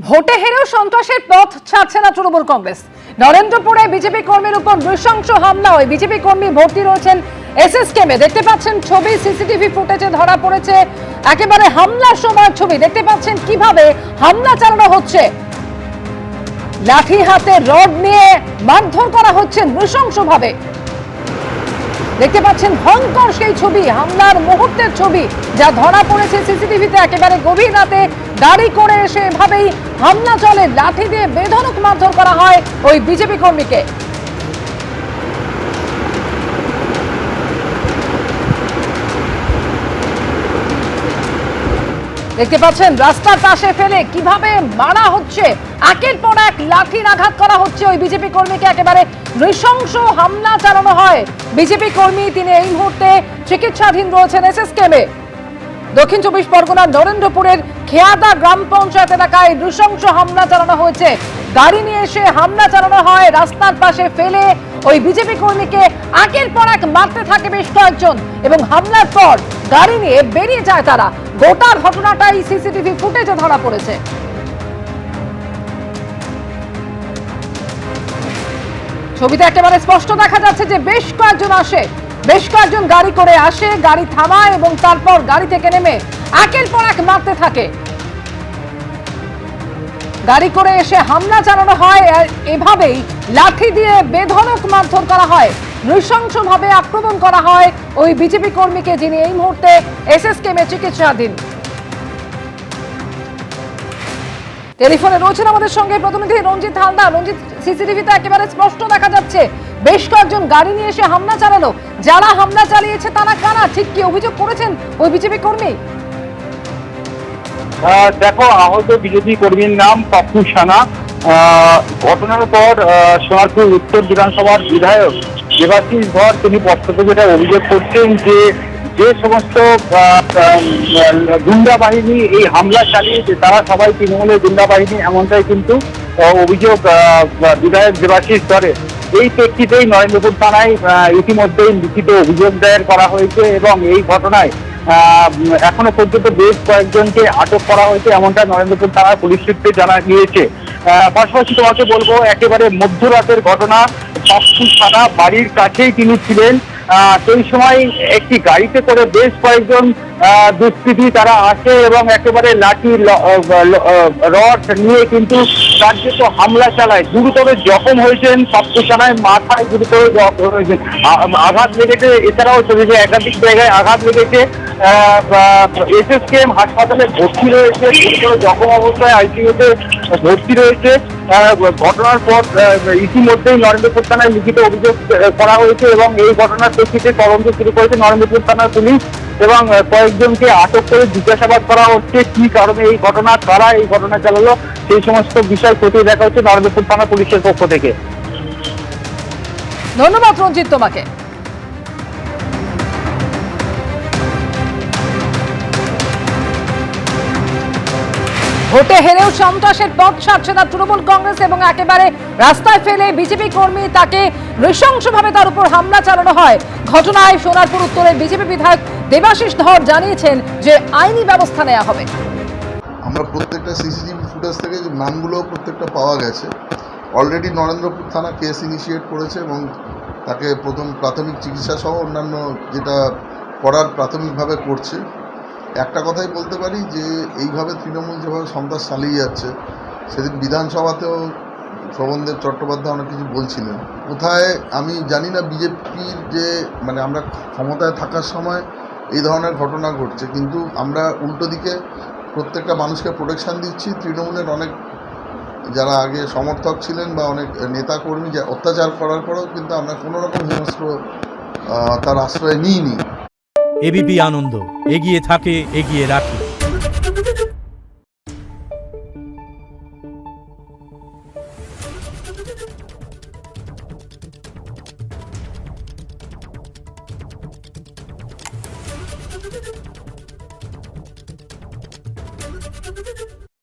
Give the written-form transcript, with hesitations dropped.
ভোটে হেরেও সন্ত্রাসের পথ ছাড়ছে না তৃণমূল কংগ্রেস। নরেন্দ্রপুরে বিজেপি কর্মীর উপর নৃশংস হামলা হয়। বিজেপি কর্মী ভর্তি রয়েছেন এসএসকেমে। দেখতে পাচ্ছেন ছবি, সিসিটিভি ফুটেজে ধরা পড়েছে একেবারে হামলার সময় ছবি। দেখতে পাচ্ছেন কিভাবে হামলা চালানো হচ্ছে, লাঠি হাতে রড নিয়ে মারধর করা হচ্ছে নৃশংসভাবে। দেখতে পাচ্ছেন ভয়ঙ্কর সেই ছবি, হামলার মুহূর্তের ছবি যা ধরা পড়েছে সিসিটিভিতে। একেবারে গভীর রাতে গাড়ি করে এসে এভাবেই হামলা চলে, লাঠি দিয়ে বেধড়ক মারধর করা হয় ওই বিজেপি কর্মীকে। দেখতে পাচ্ছেন রাস্তার পাশে ফেলে কিভাবে মারা হচ্ছে, একের পর এক লাঠির আঘাত করা হচ্ছে ওই বিজেপি কর্মীকে। একেবারে নৃশংস হামলা চালানো হয়। বিজেপি কর্মী তিনি এই মুহূর্তে চিকিৎসাধীন রয়েছেন এসএসকেমে। দক্ষিণ 24 পরগনার নরেন্দ্রপুরের খেয়াদা গ্রাম পঞ্চায়েত এলাকায় নৃশংস হামলা চালানো হয়েছে। গাড়ি নিয়ে এসে হামলা চালানো হয়, রাস্তার পাশে ফেলে ওই বিজেপি কর্মীকে একের পর এক মারতে থাকে বেশ কয়েকজন, এবং হামলার পর গাড়ি নিয়ে বেরিয়ে যায় তারা। গোটা ঘটনাটাই সিসিটিভি ফুটেজে ধরা পড়েছে। ছবিতে একেবারে স্পষ্ট দেখা যাচ্ছে যে বেশ কয়েকজন গাড়ি করে আসে, গাড়ি থামায় এবং তারপর গাড়ি থেকে নেমে একের পর এক মারতে থাকে। গাড়ি করে এসে হামলা চালানো হয়, এভাবেই লাঠি দিয়ে বেধড়ক মারধর করা হয়, নৃশংসভাবে আক্রমণ করা হয় ওই বিজেপি কর্মীকে, যিনি এই মুহূর্তে এসএসকেমে চিকিৎসাধীন। টেলিফোনে রয়েছেন আমাদের সঙ্গে প্রতিনিধি রঞ্জিত হালদার। রঞ্জিত, সিসিটিভিতে একেবারে স্পষ্ট দেখা যাচ্ছে বেশ কয়েকজন গাড়ি নিয়ে এসে হামলা চালালো। যারা হামলা চালিয়েছে তারা কারা, ঠিক কি অভিযোগ করেছেন ওই বিজেপি কর্মী? দেখো, আহত বিজেপি কর্মীর নাম পাপ্পু সানা। ঘটনার পর সোনারপুর উত্তর বিধানসভার বিধায়ক দেবাশিস ধর তিনি স্পষ্ট যেটা অভিযোগ করছেন যে সমস্ত গুন্ডা বাহিনী এই হামলা চালিয়েছে তারা সবাই তৃণমূলের গুন্ডা বাহিনী, এমনটাই কিন্তু অভিযোগ বিধায়ক দেবাশিস ধরের। এই প্রেক্ষিতেই নরেন্দ্রপুর থানায় ইতিমধ্যেই লিখিত অভিযোগ দায়ের করা হয়েছে এবং এই ঘটনায় এখনো পর্যন্ত বেশ কয়েকজনকে আটক করা হয়েছে, এমনটা নরেন্দ্রপুর থানার পুলিশ সূত্রে জানা গিয়েছে। পাশাপাশি তোমাকে বলবো, একেবারে মধ্যরাতের ঘটনা। পাপ্পু সানা বাড়ির কাছেই তিনি ছিলেন। সেই সময় একটি গাড়িতে করে বেশ কয়েকজন দুষ্কৃতী তারা আসে এবং একেবারে লাঠি রড নিয়ে কিন্তু কার্যত হামলা চালায়। গুরুতর জখম হয়েছেন পাপ্পু সানায়, মাথায় গুরুতর হয়েছেন, আঘাত লেগেছে। এছাড়াও শরীরে একাধিক জায়গায় আঘাত লেগেছে। এসএসকেএম হাসপাতালে ভর্তি রয়েছে, গুরুতর জখম অবস্থায় আইসিইউতে ভর্তি রয়েছে। ঘটনার পর ইতিমধ্যেই নরেন্দ্রপুর থানায় লিখিত অভিযোগ করা হয়েছে এবং এই ঘটনার প্রেক্ষিতে তদন্ত শুরু করেছে নরেন্দ্রপুর থানার পুলিশ এবং কয়েকজনকে আটক করে জিজ্ঞাসাবাদ করা হচ্ছে। কি কারণে এই ঘটনা, কারা এই ঘটনা চালালো, সেই সমস্ত বিষয় খতিয়ে দেখা হচ্ছে নরেন্দ্রপুর থানা পুলিশের পক্ষ থেকে। ধন্যবাদ রঞ্জিত তোমাকে। ভোটে হেরেও সন্ত্রাসের পথ ছাড়ছে না তৃণমূল কংগ্রেস এবং একেবারে রাস্তায় ফেলে বিজেপি কর্মী, তাকে নৃশংসভাবে তার উপর হামলা চালানো হয়। ঘটনায় সোনারপুর উত্তরের বিজেপি বিধায়ক দেবাশিস ধর জানিয়েছেন যে আইনি ব্যবস্থা নেওয়া হবে। আমরা প্রত্যেকটা সিসিটিভি ফুটেজ থেকে নামগুলো প্রত্যেকটা পাওয়া গেছে। অলরেডি নরেন্দ্রপুর থানা কেস ইনিশিয়েট করেছে এবং তাকে প্রাথমিক চিকিৎসা সহ অন্যান্য যেটা করার প্রাথমিকভাবে করছে। একটা কথাই বলতে পারি যে এইভাবে তৃণমূল যেভাবে সন্ত্রাস চালিয়ে যাচ্ছে, সেদিন বিধানসভাতেও শোভনদেব চট্টোপাধ্যায় অনেক কিছু বলছিলেন। কোথায় আমি জানি না বিজেপির যে আমরা ক্ষমতায় থাকার সময় এই ধরনের ঘটনা ঘটছে, কিন্তু আমরা উল্টো দিকে প্রত্যেকটা মানুষকে প্রোটেকশান দিচ্ছি। তৃণমূলের অনেক যারা আগে সমর্থক ছিলেন বা অনেক নেতাকর্মী যে অত্যাচার করার পরেও কিন্তু আমরা কোনোরকম হিংস্র তার আশ্রয় নিইনি। এবিপি আনন্দ এগিয়ে থাকে, এগিয়ে রাখে।